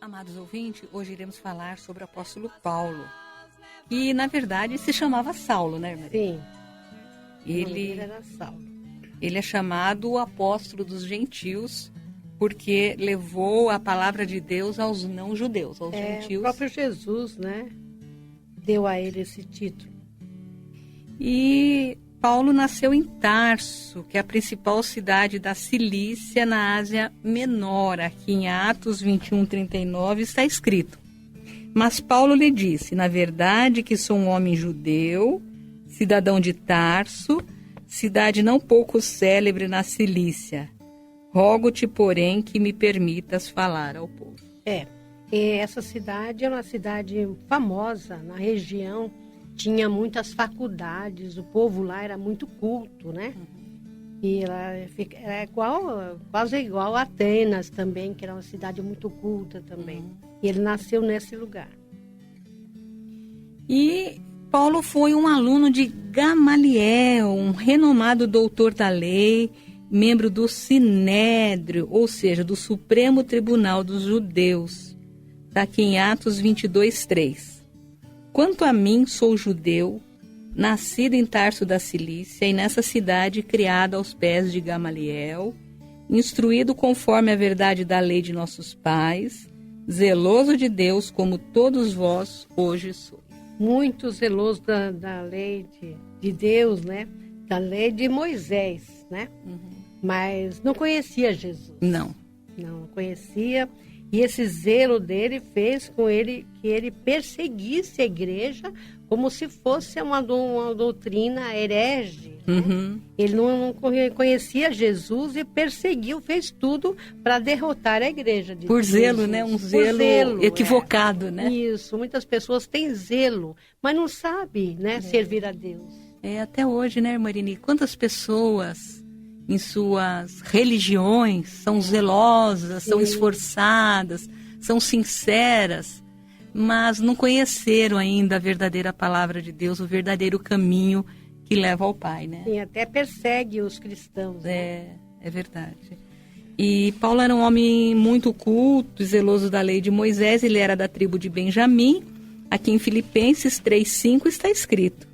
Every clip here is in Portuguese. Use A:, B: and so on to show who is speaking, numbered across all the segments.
A: Amados ouvintes, hoje iremos falar sobre o apóstolo Paulo, que na verdade se chamava Saulo, né, Maria?
B: Sim.
A: Ele
B: era Saulo.
A: Ele é chamado o apóstolo dos gentios, porque levou a palavra de Deus aos não-judeus, aos gentios.
B: O próprio Jesus, né, deu a ele esse título.
A: E Paulo nasceu em Tarso, que é a principal cidade da Cilícia, na Ásia Menor. Aqui em Atos 21:39 está escrito: Mas Paulo lhe disse, na verdade que sou um homem judeu, cidadão de Tarso, cidade não pouco célebre na Cilícia. Rogo-te, porém, que me permitas falar ao povo.
B: Essa cidade é uma cidade famosa na região, tinha muitas faculdades, o povo lá era muito culto, né? E ela era quase igual a Atenas também, que era uma cidade muito culta também. E ele nasceu nesse lugar.
A: E Paulo foi um aluno de Gamaliel, um renomado doutor da lei, membro do Sinédrio, ou seja, do Supremo Tribunal dos Judeus. Está aqui em Atos 22:3. Quanto a mim, sou judeu, nascido em Tarso da Cilícia e nessa cidade criado aos pés de Gamaliel, instruído conforme a verdade da lei de nossos pais, zeloso de Deus como todos vós hoje sois.
B: Muito zeloso da lei de Deus, né? Da lei de Moisés, né? Mas não conhecia Jesus.
A: Não
B: conhecia. E esse zelo dele fez com ele que ele perseguisse a igreja como se fosse uma doutrina herege. Né? Ele não conhecia Jesus e perseguiu, fez tudo para derrotar a igreja.
A: Por zelo, né? Um zelo equivocado, né?
B: Isso, muitas pessoas têm zelo, mas não sabem, né, servir a Deus.
A: Até hoje, né, Marini? Quantas pessoas em suas religiões são zelosas, são esforçadas, são sinceras, mas não conheceram ainda a verdadeira palavra de Deus, o verdadeiro caminho que leva ao Pai, né?
B: Sim, até persegue os cristãos. Né?
A: É verdade. E Paulo era um homem muito culto e zeloso da lei de Moisés, ele era da tribo de Benjamim. Aqui em Filipenses 3:5 está escrito: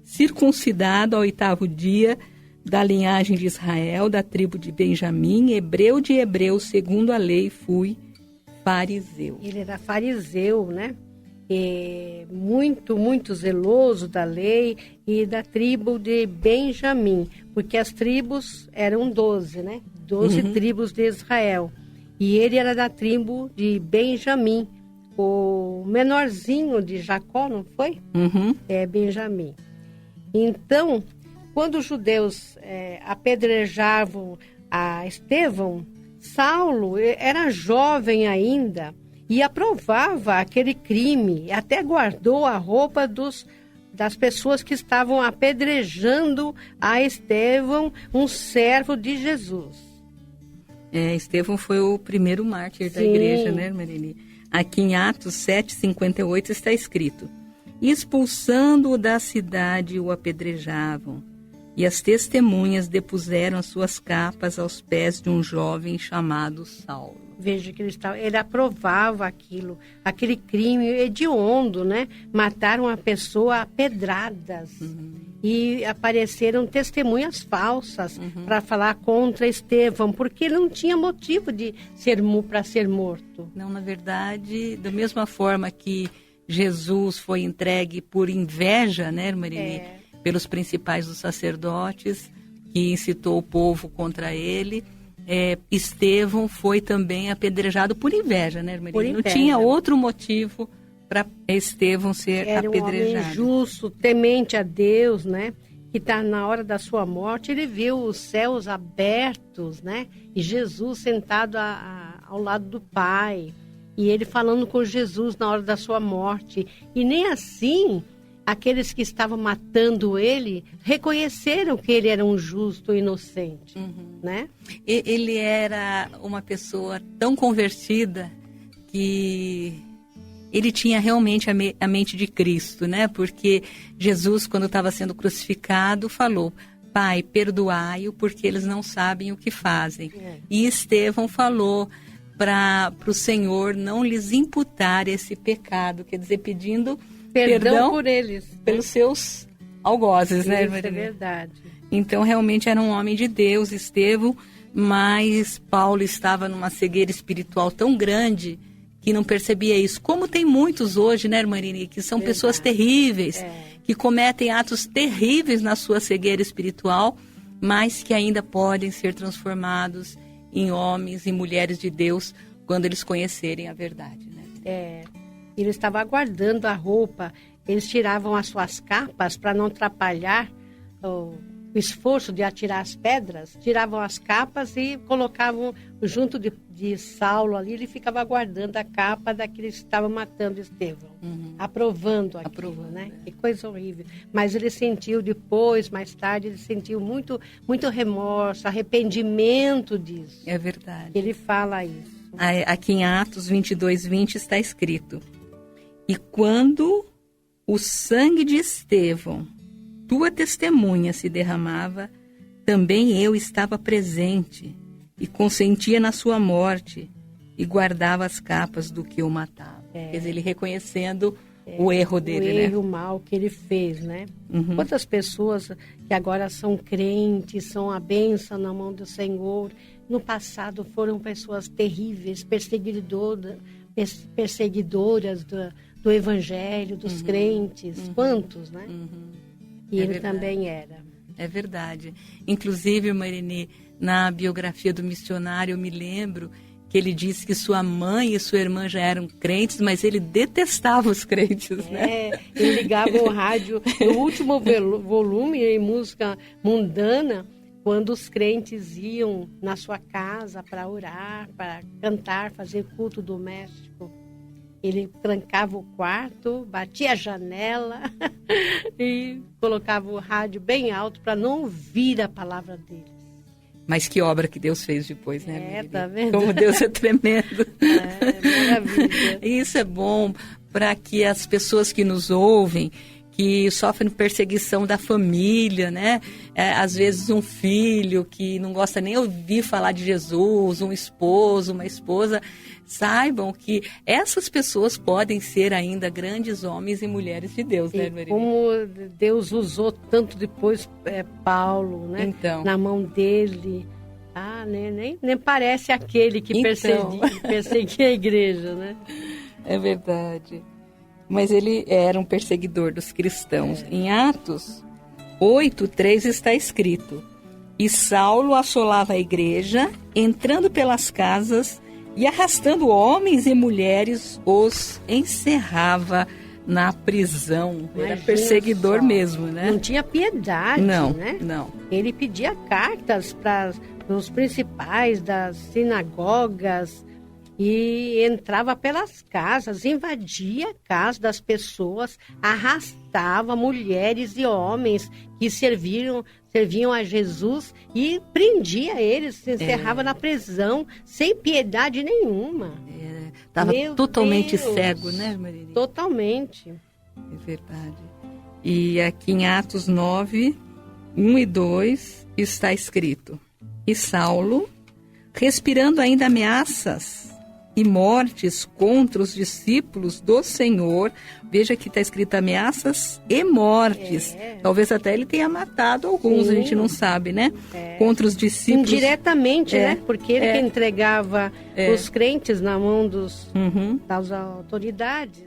A: circuncidado ao 8º dia, da linhagem de Israel, da tribo de Benjamim, hebreu de hebreus, segundo a lei, fui fariseu.
B: Ele era fariseu, né? E muito zeloso da lei e da tribo de Benjamim, porque as tribos eram 12, né? 12 tribos de Israel. E ele era da tribo de Benjamim, o menorzinho de Jacó, não foi? Benjamim. Então, quando os judeus apedrejavam a Estevão, Saulo era jovem ainda e aprovava aquele crime, até guardou a roupa das pessoas que estavam apedrejando a Estevão, um servo de Jesus.
A: Estevão foi o primeiro mártir da igreja, né, Marini? Aqui em Atos 7:58 está escrito: expulsando-o da cidade, o apedrejavam. E as testemunhas depuseram as suas capas aos pés de um jovem chamado Saulo.
B: Veja que ele aprovava aquele crime hediondo, né? Mataram a pessoa a pedradas. E apareceram testemunhas falsas para falar contra Estevão, porque ele não tinha motivo para ser morto.
A: Não, na verdade, da mesma forma que Jesus foi entregue por inveja, né, Marini? Pelos principais dos sacerdotes, que incitou o povo contra ele. Estevão foi também apedrejado por inveja, né, Maria? Não tinha outro motivo para Estevão ser apedrejado.
B: Era um homem justo, temente a Deus, né? Que está na hora da sua morte, ele viu os céus abertos, né? E Jesus sentado ao lado do Pai. E ele falando com Jesus na hora da sua morte. E nem assim aqueles que estavam matando ele reconheceram que ele era um justo e inocente, né?
A: Ele era uma pessoa tão convertida que ele tinha realmente a mente de Cristo, né? Porque Jesus, quando estava sendo crucificado, falou: Pai, perdoai-o, porque eles não sabem o que fazem. E Estevão falou: para o Senhor não lhes imputar esse pecado, quer dizer, pedindo
B: Perdão por eles.
A: pelos seus algozes, né,
B: Isso é
A: Maria?
B: verdade.
A: Então, realmente era um homem de Deus, Estevão, mas Paulo estava numa cegueira espiritual tão grande que não percebia isso. Como tem muitos hoje, né, irmã Irini, que são pessoas terríveis, que cometem atos terríveis na sua cegueira espiritual, mas que ainda podem ser transformados em homens e mulheres de Deus quando eles conhecerem a verdade, né?
B: Ele estava aguardando a roupa. Eles tiravam as suas capas para não atrapalhar o esforço de atirar as pedras. Tiravam as capas e colocavam junto de Saulo ali. Ele ficava aguardando a capa daqueles que estavam matando Estevão. Aprovando aquilo, né? Que coisa horrível. Mas ele sentiu depois, mais tarde, ele sentiu muito, muito remorso, arrependimento disso.
A: É verdade.
B: Ele fala isso.
A: Aqui em Atos 22:20 está escrito: e quando o sangue de Estevão, tua testemunha, se derramava, também eu estava presente e consentia na sua morte e guardava as capas do que o matava. Quer dizer, ele reconhecendo o erro dele, né?
B: O erro, o mal que ele fez, né? Quantas pessoas que agora são crentes, são a bênção na mão do Senhor, no passado foram pessoas terríveis, perseguidoras do Evangelho, dos crentes. Quantos, né? E ele também era.
A: É verdade. Inclusive, Marini, na biografia do missionário, eu me lembro que ele disse que sua mãe e sua irmã já eram crentes, mas ele detestava os crentes, né?
B: Ele ligava o rádio no último volume em música mundana, quando os crentes iam na sua casa para orar, para cantar, fazer culto doméstico. Ele trancava o quarto, batia a janela e colocava o rádio bem alto para não ouvir a palavra deles.
A: Mas que obra que Deus fez depois, né?
B: Tá vendo?
A: Como Deus é tremendo.
B: Maravilha.
A: Isso é bom para que as pessoas que nos ouvem, que sofrem perseguição da família, né? Às vezes um filho que não gosta nem ouvir falar de Jesus, um esposo, uma esposa, saibam que essas pessoas podem ser ainda grandes homens e mulheres de Deus, né, Maria?
B: Como Deus usou tanto depois Paulo, né?
A: Então.
B: Na mão dele. Nem parece aquele que perseguia a igreja, né?
A: É verdade. Mas ele era um perseguidor dos cristãos. Em Atos 8:3 está escrito: e Saulo assolava a igreja, entrando pelas casas e arrastando homens e mulheres, os encerrava na prisão. Era perseguidor mesmo, né?
B: Não tinha piedade, né?
A: Não.
B: Ele pedia cartas para os principais das sinagogas e entrava pelas casas, invadia a casa das pessoas, arrastava mulheres e homens que serviam a Jesus e prendia eles, se encerrava na prisão sem piedade nenhuma.
A: Estava totalmente cego, né, Maria?
B: Totalmente.
A: É verdade. E aqui em Atos 9:1 e 2 está escrito: e Saulo, respirando ainda ameaças e mortes contra os discípulos do Senhor, veja que está escrito ameaças e mortes. Talvez até ele tenha matado alguns, a gente não sabe, né? Contra os discípulos.
B: Indiretamente, né? Porque ele que entregava os crentes na mão das autoridades.